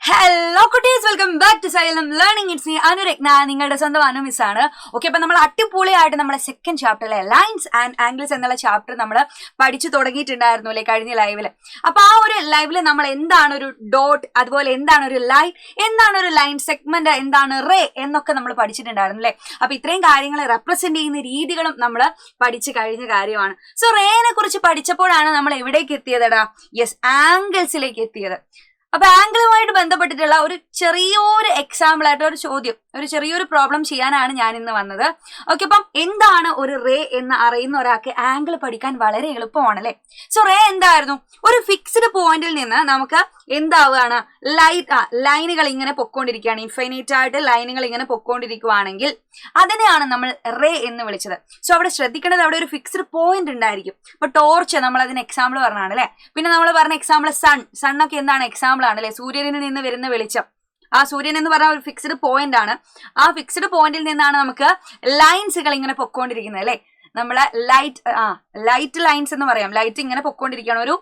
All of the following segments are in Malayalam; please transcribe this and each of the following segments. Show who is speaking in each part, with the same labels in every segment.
Speaker 1: ഹലോ കുട്ടീസ്, welcome back to Xylem learning. It's me Anuragna, നിങ്ങളുടെ സ്വന്തം അനു മിസ് ആണ്. ഓക്കെ, അപ്പൊ നമ്മൾ അടിപൊളിയായിട്ട് നമ്മുടെ സെക്കൻഡ് ചാപ്റ്ററിലെ ലൈൻസ് ആൻഡ് ആംഗിൾസ് എന്നുള്ള ചാപ്റ്റർ നമ്മൾ പഠിച്ചു തുടങ്ങിയിട്ടുണ്ടായിരുന്നു അല്ലെ കഴിഞ്ഞ ലൈവില്. അപ്പൊ ആ ഒരു ലൈവില് നമ്മൾ എന്താണ് ഒരു ഡോട്ട്, അതുപോലെ എന്താണ് ഒരു ലൈൻ, എന്താണ് ഒരു ലൈൻ സെഗ്മെന്റ്, എന്താണ് റേ എന്നൊക്കെ നമ്മൾ പഠിച്ചിട്ടുണ്ടായിരുന്നു അല്ലെ. അപ്പൊ ഇത്രയും കാര്യങ്ങൾ റെപ്രസെന്റ് ചെയ്യുന്ന രീതികളും നമ്മൾ പഠിച്ചു കഴിഞ്ഞ കാര്യമാണ്. സോ റേനെ കുറിച്ച് പഠിച്ചപ്പോഴാണ് നമ്മൾ എവിടേക്ക് എത്തിയതടാ? യെസ്, ആംഗിൾസിലേക്ക് എത്തിയത്. അപ്പൊ ആംഗിളുമായിട്ട് ബന്ധപ്പെട്ടിട്ടുള്ള ഒരു ചെറിയൊരു എക്സാമ്പിൾ ആയിട്ട് ഒരു ചോദ്യം, ഒരു ചെറിയൊരു പ്രോബ്ലം ചെയ്യാനാണ് ഞാൻ ഇന്ന് വന്നത്. ഓക്കെ, അപ്പം എന്താണ് ഒരു റേ എന്ന് അറിയുന്ന ഒരാൾക്ക് ആംഗിൾ പഠിക്കാൻ വളരെ എളുപ്പമാണ് അല്ലെ. സോ റേ എന്തായിരുന്നു? ഒരു ഫിക്സ്ഡ് പോയിന്റിൽ നിന്ന് നമുക്ക് എന്താവുകയാണ്? ലൈനുകൾ ഇങ്ങനെ പൊക്കോണ്ടിരിക്കുകയാണ്, ഇൻഫൈനൈറ്റ് ആയിട്ട് ലൈനുകൾ ഇങ്ങനെ പൊക്കോണ്ടിരിക്കുവാണെങ്കിൽ അതിനെയാണ് നമ്മൾ റേ എന്ന് വിളിച്ചത്. സോ അവിടെ ശ്രദ്ധിക്കേണ്ടത്, അവിടെ ഒരു ഫിക്സ്ഡ് പോയിന്റ് ഉണ്ടായിരിക്കും. ഇപ്പൊ ടോർച്ച് നമ്മൾ അതിന് എക്സാമ്പിൾ പറഞ്ഞാണ് അല്ലെ. പിന്നെ നമ്മൾ പറഞ്ഞ എക്സാമ്പിൾ സണ്ണൊക്കെ എന്താണ്? എക്സാമ്പിൾ ആണ് അല്ലെ. സൂര്യനിൽ നിന്ന് വരുന്ന വെളിച്ചം, ആ സൂര്യൻ എന്ന് പറഞ്ഞ ഒരു ഫിക്സ്ഡ് പോയിന്റ് ആണ്. ആ ഫിക്സ്ഡ് പോയിന്റിൽ നിന്നാണ് നമുക്ക് ലൈൻസുകൾ ഇങ്ങനെ പൊക്കോണ്ടിരിക്കുന്നത് അല്ലെ. നമ്മളെ ലൈറ്റ് ലൈൻസ് എന്ന് പറയാം. ലൈറ്റ് ഇങ്ങനെ പൊക്കോണ്ടിരിക്കുകയാണ്, ഒരു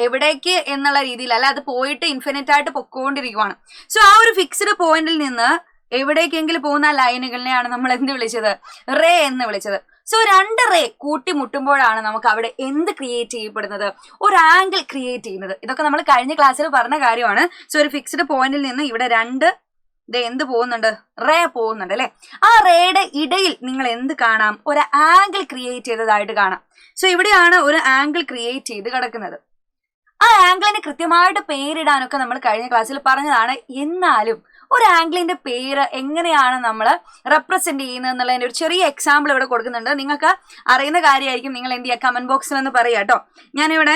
Speaker 1: എവിടേക്ക് എന്നുള്ള രീതിയിലല്ല, അത് പോയിട്ട് ഇൻഫിനിറ്റ് ആയിട്ട് പൊക്കോണ്ടിരിക്കുവാണ്. സോ ആ ഒരു ഫിക്സ്ഡ് പോയിന്റിൽ നിന്ന് എവിടേക്കെങ്കിലും പോകുന്ന ലൈനുകളിനെയാണ് നമ്മൾ എന്ത് വിളിച്ചത്? റേ എന്ന് വിളിച്ചത്. സോ രണ്ട് റേ കൂട്ടിമുട്ടുമ്പോഴാണ് നമുക്ക് അവിടെ എന്ത് ക്രിയേറ്റ് ചെയ്യപ്പെടുന്നത്? ഒരു ആംഗിൾ ക്രിയേറ്റ് ചെയ്യുന്നത്. ഇതൊക്കെ നമ്മൾ കഴിഞ്ഞ ക്ലാസ്സിൽ പറഞ്ഞ കാര്യമാണ്. സോ ഒരു ഫിക്സ്ഡ് പോയിന്റിൽ നിന്ന് ഇവിടെ രണ്ട് എന്ത് പോകുന്നുണ്ട്? റേ പോകുന്നുണ്ട് അല്ലെ. ആ റേയുടെ ഇടയിൽ നിങ്ങൾ എന്ത് കാണാം? ഒരു ആംഗിൾ ക്രിയേറ്റ് ചെയ്തതായിട്ട് കാണാം. സോ ഇവിടെയാണ് ഒരു ആംഗിൾ ക്രിയേറ്റ് ചെയ്ത് കിടക്കുന്നത്. ആ ആംഗിളിന് കൃത്യമായിട്ട് പേരിടാനൊക്കെ നമ്മൾ കഴിഞ്ഞ ക്ലാസ്സിൽ പറഞ്ഞതാണ്. എന്നാലും ഒരു ആംഗിളിന്റെ പേര് എങ്ങനെയാണ് നമ്മൾ റെപ്രസെന്റ് ചെയ്യുന്നത് എന്നുള്ളതിന്റെ ഒരു ചെറിയ എക്സാമ്പിൾ ഇവിടെ കൊടുക്കുന്നുണ്ട്. നിങ്ങൾക്ക് അറിയുന്ന കാര്യമായിരിക്കും. നിങ്ങൾ എന്ത് ചെയ്യുക? കമന്റ് ബോക്സിൽ ഒന്ന് പറയുക കേട്ടോ. ഞാനിവിടെ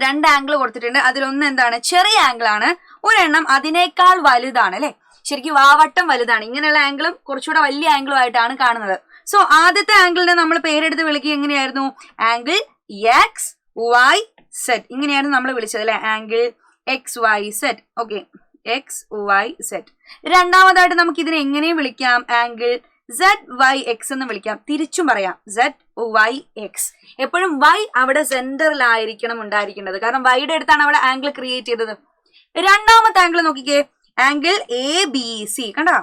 Speaker 1: രണ്ട് ആംഗിൾ കൊടുത്തിട്ടുണ്ട്. അതിലൊന്ന് എന്താണ്? ചെറിയ ആംഗിൾ ആണ്. ഒരെണ്ണം അതിനേക്കാൾ വലുതാണ് അല്ലെ. ശരിക്കും വാവട്ടം വലുതാണ്. ഇങ്ങനെയുള്ള ആംഗിളും കുറച്ചുകൂടെ വലിയ ആംഗിളും ആയിട്ടാണ് കാണുന്നത്. സോ ആദ്യത്തെ ആംഗിളിനെ നമ്മൾ പേരെടുത്ത് വിളിക്കുക എങ്ങനെയായിരുന്നു? Angle X Y set. ഇങ്ങനെയായിരുന്നു നമ്മൾ വിളിച്ചത് അല്ലെ. Angle X Y set. Okay, X Y set. രണ്ടാമതായിട്ട് നമുക്ക് ഇതിനെ എങ്ങനെയും വിളിക്കാം? ആംഗിൾ സെഡ് വൈ എക്സ് എന്ന് വിളിക്കാം. തിരിച്ചും പറയാം, സെഡ് വൈ എക്സ്. എപ്പോഴും വൈ അവിടെ സെന്ററിലായിരിക്കണം ഉണ്ടായിരിക്കേണ്ടത്. കാരണം വൈയുടെ അടുത്താണ് അവിടെ ആംഗിൾ ക്രിയേറ്റ് ചെയ്തത്. രണ്ടാമത്തെ ആംഗിൾ നോക്കിക്കേ, ആംഗിൾ എ ബി സി. കണ്ടോ?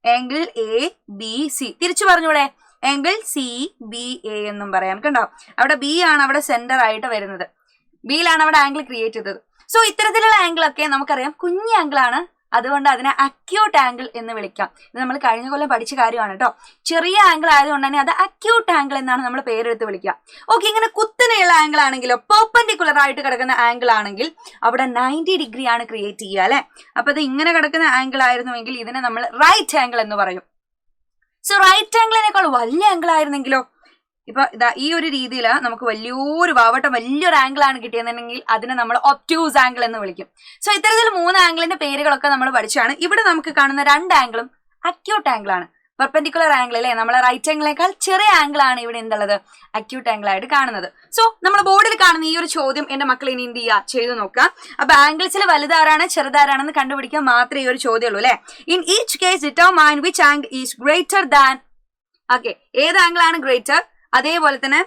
Speaker 1: Angle A B C. തിരിച്ചു പറഞ്ഞൂടെ? ആംഗിൾ സി ബി എ എന്നും പറയാം. കണ്ടോ? അവിടെ ബി ആണ് അവിടെ സെന്റർ ആയിട്ട് വരുന്നത്. ബിയിലാണ് അവിടെ ആംഗിൾ ക്രിയേറ്റ് ചെയ്തത്. സോ ഇത്തരത്തിലുള്ള ആംഗിൾ ഒക്കെ നമുക്കറിയാം കുഞ്ഞി ആംഗിൾ ആണ്. അതുകൊണ്ട് അതിനെ അക്യൂട്ട് ആംഗിൾ എന്ന് വിളിക്കാം. ഇത് നമ്മൾ കഴിഞ്ഞ കൊല്ലം പഠിച്ച കാര്യമാണ് കേട്ടോ. ചെറിയ ആംഗിൾ ആയതുകൊണ്ട് തന്നെ അത് അക്യൂട്ട് ആംഗിൾ എന്നാണ് നമ്മൾ പേരെടുത്ത് വിളിക്കുക. ഓക്കെ, ഇങ്ങനെ കുത്തനെയുള്ള ആംഗിൾ ആണെങ്കിലോ, പെർപെൻഡിക്കുലർ ആയിട്ട് കിടക്കുന്ന ആംഗിൾ ആണെങ്കിൽ അവിടെ 90 ഡിഗ്രി ആണ് ക്രിയേറ്റ് ചെയ്യുക അല്ലെ. അപ്പൊ ഇത് ഇങ്ങനെ കിടക്കുന്ന ആംഗിൾ ആയിരുന്നുവെങ്കിൽ ഇതിനെ നമ്മൾ റൈറ്റ് ആംഗിൾ എന്ന് പറയും. സോ റൈറ്റ് ആംഗിളിനേക്കാൾ വലിയ ആംഗിൾ ആയിരുന്നെങ്കിലോ, ഇപ്പൊ ഇതാ ഈ ഒരു രീതിയിൽ നമുക്ക് വലിയൊരു വാവട്ടം വലിയൊരു ആംഗിൾ ആണ് കിട്ടിയെന്നുണ്ടെങ്കിൽ അതിനെ നമ്മൾ ഒബ്റ്റ്യൂസ് ആംഗിൾ എന്ന് വിളിക്കും. സോ ഇത്തരത്തിൽ 3 ആംഗിളിന്റെ പേരുകളൊക്കെ നമ്മൾ പഠിച്ചാണ്. ഇവിടെ നമുക്ക് കാണുന്ന 2 ആംഗിളും അക്യൂട്ട് ആംഗിൾ ആണ്. പെർപെൻഡിക്കുലർ ആംഗിൾ അല്ലേ, നമ്മളെ റൈറ്റ് ആംഗിളിനേക്കാൾ ചെറിയ ആംഗിൾ ആണ് ഇവിടെ എന്തുള്ളത്? അക്യൂട്ട് ആംഗിൾ ആയിട്ട് കാണുന്നത്. സോ നമ്മൾ ബോർഡിൽ കാണുന്ന ഈ ഒരു ചോദ്യം എന്റെ മക്കൾ ഇനി എന്ത് ചെയ്യുക? ചെയ്തു നോക്കാം. അപ്പൊ ആംഗിൾസിൽ വലുതാരാണ് ചെറുതാരാണെന്ന് കണ്ടുപിടിക്കാൻ മാത്രമേ ഈ ഒരു ചോദ്യം ഉള്ളൂ അല്ലെ. In each case determine which angle is greater than. Okay, ഏത് ആംഗിൾ ആണ് ഗ്രേറ്റർ? അതേപോലെ തന്നെ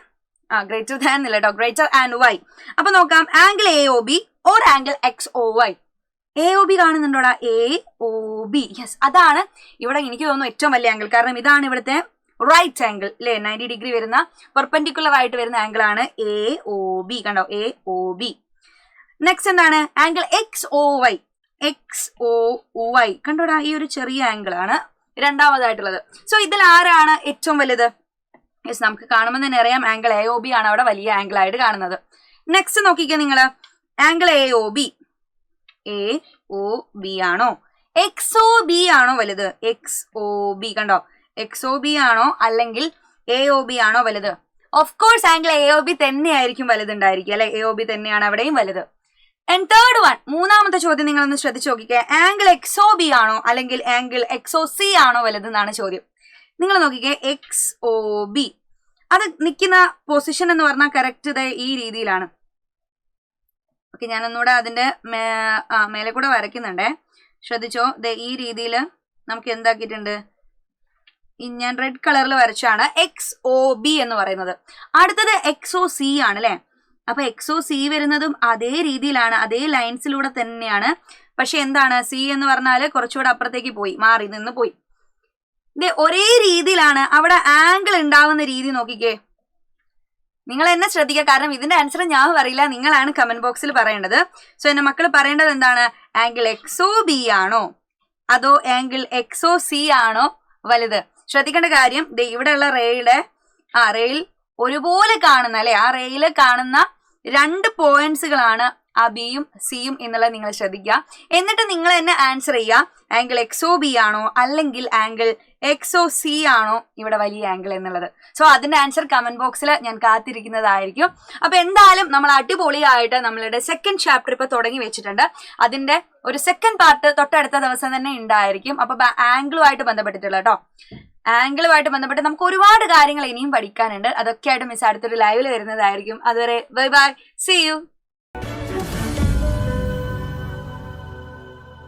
Speaker 1: ഗ്രേറ്റർ ദാൻ എന്നില്ല കേട്ടോ, ഗ്രേറ്റർ ആൻഡ് വൈ. അപ്പൊ നോക്കാം, angle A O B or angle X O Y. A O B കാണുന്നുണ്ടോടാ? A O B. യെസ്, അതാണ് ഇവിടെ എനിക്ക് തോന്നുന്നു ഏറ്റവും വലിയ ആംഗിൾ. കാരണം ഇതാണ് ഇവിടുത്തെ റൈറ്റ് ആംഗിൾ അല്ലെ. 90 ഡിഗ്രി വരുന്ന പെർപെൻഡിക്കുലർ ആയിട്ട് വരുന്ന ആംഗിൾ ആണ് എ ഒ ബി. കണ്ടോ? A O B. നെക്സ്റ്റ് എന്താണ്? Angle X O Y. X O Y കണ്ടോടാ? ഈ ഒരു ചെറിയ ആംഗിൾ ആണ് രണ്ടാമതായിട്ടുള്ളത്. സോ ഇതിൽ ആരാണ് ഏറ്റവും വലുത്? യെസ്, നമുക്ക് കാണുമ്പോൾ തന്നെ അറിയാം ആംഗിൾ എ ഒ ബി ആണ് അവിടെ വലിയ ആംഗിൾ ആയിട്ട് കാണുന്നത്. നെക്സ്റ്റ് നോക്കിക്കേ നിങ്ങൾ, angle A O B. A O B ആണോ എക്സ് ഒ ബി ആണോ വലുത്? X O B. കണ്ടോ? എക്സ് ഒ ബി ആണോ അല്ലെങ്കിൽ എ ഒ ബി ആണോ വലുത്? Of course angle A O B തന്നെയായിരിക്കും വലുതുണ്ടായിരിക്കും അല്ലെ. എ ഒ ബി തന്നെയാണ് അവിടെയും വലുത്. ആൻഡ് തേർഡ് വൺ, മൂന്നാമത്തെ ചോദ്യം നിങ്ങളൊന്ന് ശ്രദ്ധിച്ചു നോക്കിക്കേ, ആംഗിൾ എക്സ് ഒ ബി ആണോ അല്ലെങ്കിൽ ആംഗിൾ എക്സ് ഒ സി ആണോ വലുത് എന്നാണ് ചോദ്യം. നിങ്ങൾ നോക്കിക്കേ, എക്സ് ഒ ബി അത് നിൽക്കുന്ന പൊസിഷൻ എന്ന് പറഞ്ഞാൽ കറക്റ്റ് ഈ രീതിയിലാണ്. ഓക്കെ, ഞാനൊന്നുകൂടെ അതിന്റെ മേലെ കൂടെ വരയ്ക്കുന്നുണ്ടേ, ശ്രദ്ധിച്ചോ. ഈ രീതിയിൽ നമുക്ക് എന്താക്കിയിട്ടുണ്ട്? ഞാൻ റെഡ് കളറിൽ വരച്ചാണ് എക്സ് ഒ ബി എന്ന് പറയുന്നത്. അടുത്തത് എക്സ് ഒ സി ആണ് അല്ലെ. അപ്പൊ എക്സ് ഒ സി വരുന്നതും അതേ രീതിയിലാണ്, അതേ ലൈൻസിലൂടെ തന്നെയാണ് പക്ഷെ എന്താണ് സി എന്ന് പറഞ്ഞാല് കുറച്ചുകൂടെ അപ്പുറത്തേക്ക് പോയി, മാറി നിന്ന് പോയി. ഇത് ഒരേ രീതിയിലാണ് അവിടെ ആംഗിൾ ഉണ്ടാവുന്ന രീതി നോക്കിക്കേ. നിങ്ങൾ എന്നെ ശ്രദ്ധിക്കുക, കാരണം ഇതിന്റെ ആൻസർ ഞാൻ പറയില്ല, നിങ്ങളാണ് കമന്റ് ബോക്സിൽ പറയേണ്ടത്. സോ എന്റെ മക്കൾ പറയേണ്ടത് എന്താണ്, ആംഗിൾ എക്സോ ബി ആണോ അതോ ആംഗിൾ എക്സോ സി ആണോ വലുത്? ശ്രദ്ധിക്കേണ്ട കാര്യം, ഇവിടെയുള്ള റേയിൽ ഒരുപോലെ കാണുന്ന അല്ലെ, ആ റേയിൽ കാണുന്ന 2 പോയിന്റ്സുകളാണ് ആ ബിയും സിയും എന്നുള്ളത് നിങ്ങൾ ശ്രദ്ധിക്കുക. എന്നിട്ട് നിങ്ങൾ തന്നെ ആൻസർ ചെയ്യുക, ആംഗിൾ എക്സോ ബി ആണോ അല്ലെങ്കിൽ ആംഗിൾ എക്സോ സി ആണോ ഇവിടെ വലിയ ആംഗിൾ എന്നുള്ളത്. സോ അതിന്റെ ആൻസർ കമന്റ് ബോക്സിൽ ഞാൻ കാത്തിരിക്കുന്നതായിരിക്കും. അപ്പൊ എന്തായാലും നമ്മൾ അടിപൊളിയായിട്ട് നമ്മളുടെ സെക്കൻഡ് ചാപ്റ്റർ ഇപ്പൊ തുടങ്ങി വെച്ചിട്ടുണ്ട്. അതിന്റെ ഒരു സെക്കൻഡ് പാർട്ട് തൊട്ടടുത്ത ദിവസം തന്നെ ഉണ്ടായിരിക്കും. അപ്പൊ ആംഗിളുമായിട്ട് ബന്ധപ്പെട്ടിട്ടുള്ള കേട്ടോ, ആംഗിളുമായിട്ട് ബന്ധപ്പെട്ട് നമുക്ക് ഒരുപാട് കാര്യങ്ങൾ ഇനിയും പഠിക്കാനുണ്ട്. അതൊക്കെ ആയിട്ട് മിസ് അടുത്തൊരു ലൈവിൽ വരുന്നതായിരിക്കും. അതുവരെ ബൈ ബൈ, സീ യു.